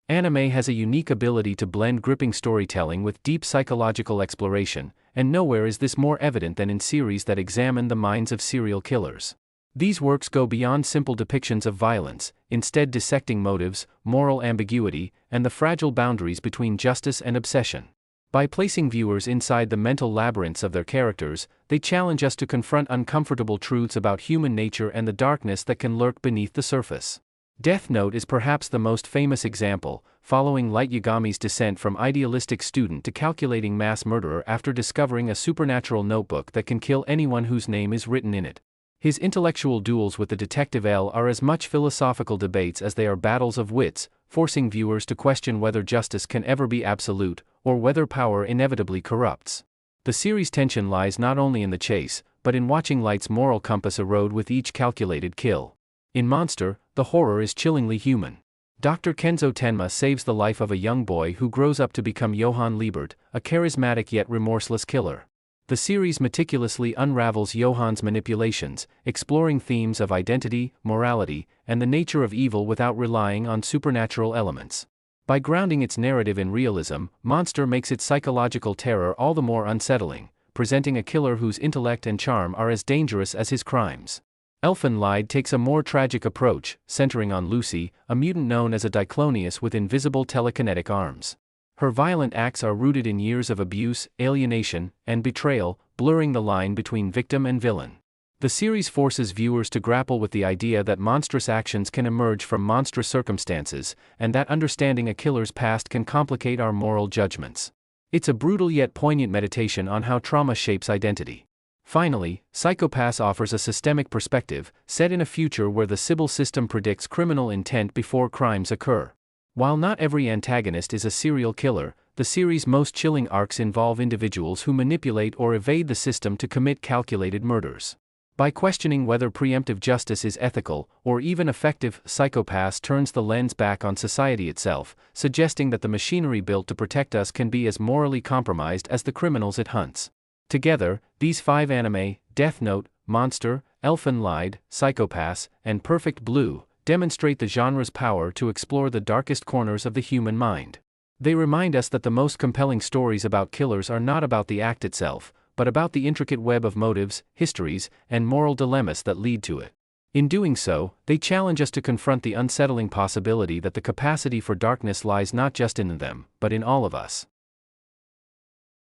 Anime has a unique ability to blend gripping storytelling with deep psychological exploration, and nowhere is this more evident than in series that examine the minds of serial killers. These works go beyond simple depictions of violence, instead dissecting motives, moral ambiguity, and the fragile boundaries between justice and obsession. By placing viewers inside the mental labyrinths of their characters, they challenge us to confront uncomfortable truths about human nature and the darkness that can lurk beneath the surface. Death Note is perhaps the most famous example, following Light Yagami's descent from idealistic student to calculating mass murderer after discovering a supernatural notebook that can kill anyone whose name is written in it. His intellectual duels with the detective L are as much philosophical debates as they are battles of wits, forcing viewers to question whether justice can ever be absolute, or whether power inevitably corrupts. The series' tension lies not only in the chase, but in watching Light's moral compass erode with each calculated kill. In Monster, the horror is chillingly human. Dr. Kenzo Tenma saves the life of a young boy who grows up to become Johann Liebert, a charismatic yet remorseless killer. The series meticulously unravels Johann's manipulations, exploring themes of identity, morality, and the nature of evil without relying on supernatural elements. By grounding its narrative in realism, Monster makes its psychological terror all the more unsettling, presenting a killer whose intellect and charm are as dangerous as his crimes. Elfen Lied takes a more tragic approach, centering on Lucy, a mutant known as a Diclonius with invisible telekinetic arms. Her violent acts are rooted in years of abuse, alienation, and betrayal, blurring the line between victim and villain. The series forces viewers to grapple with the idea that monstrous actions can emerge from monstrous circumstances, and that understanding a killer's past can complicate our moral judgments. It's a brutal yet poignant meditation on how trauma shapes identity. Finally, Psycho-Pass offers a systemic perspective, set in a future where the Sybil system predicts criminal intent before crimes occur. While not every antagonist is a serial killer, the series' most chilling arcs involve individuals who manipulate or evade the system to commit calculated murders. By questioning whether preemptive justice is ethical or even effective, Psycho-Pass turns the lens back on society itself, suggesting that the machinery built to protect us can be as morally compromised as the criminals it hunts. Together, these 5 anime, Death Note, Monster, Elfen Lied, Psycho-Pass, and Perfect Blue, demonstrate the genre's power to explore the darkest corners of the human mind. They remind us that the most compelling stories about killers are not about the act itself, but about the intricate web of motives, histories, and moral dilemmas that lead to it. In doing so, they challenge us to confront the unsettling possibility that the capacity for darkness lies not just in them, but in all of us.